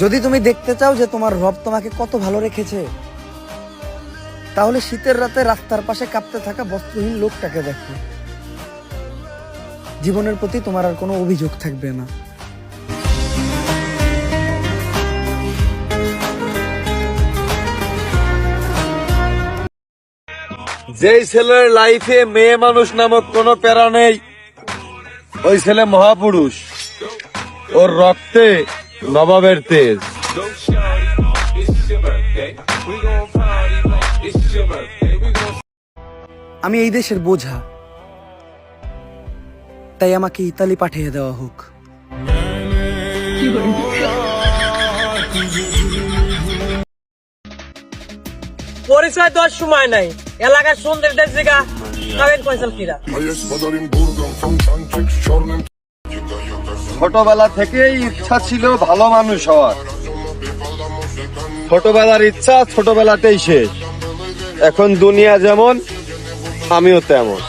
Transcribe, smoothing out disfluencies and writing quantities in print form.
যদি তুমি দেখতে চাও যে তোমার রব তোমাকে কত ভালো রেখেছে, তাহলে শীতের রাতে রাস্তার পাশে কাঁপতে থাকা বস্ত্রহীন লোকটাকে দেখো। জীবনের প্রতি তোমার আর কোনো অভিযোগ থাকবে না। যেই ছেলের লাইফে মেয়ে মানুষ নামক কোনো প্যারা নেই, ওই ছেলে মহাপুরুষ। ওর রক্তে নবাবের তেজ। আমি এই দেশের বোঝা, তাই আমাকে ইতালি পাঠিয়ে দেওয়া হোক। পরিচয় দেওয়ার সময় নাই, এলাকার সুন্দরদের জায়গা খাবেন ফয়সাল কিরা। ছোটবেলা থেকেই ইচ্ছা ছিল ভালো মানুষ হওয়ার। ছোটবেলার ইচ্ছা ছোটবেলাতেই শেষ। এখন দুনিয়া যেমন, আমিও তেমন।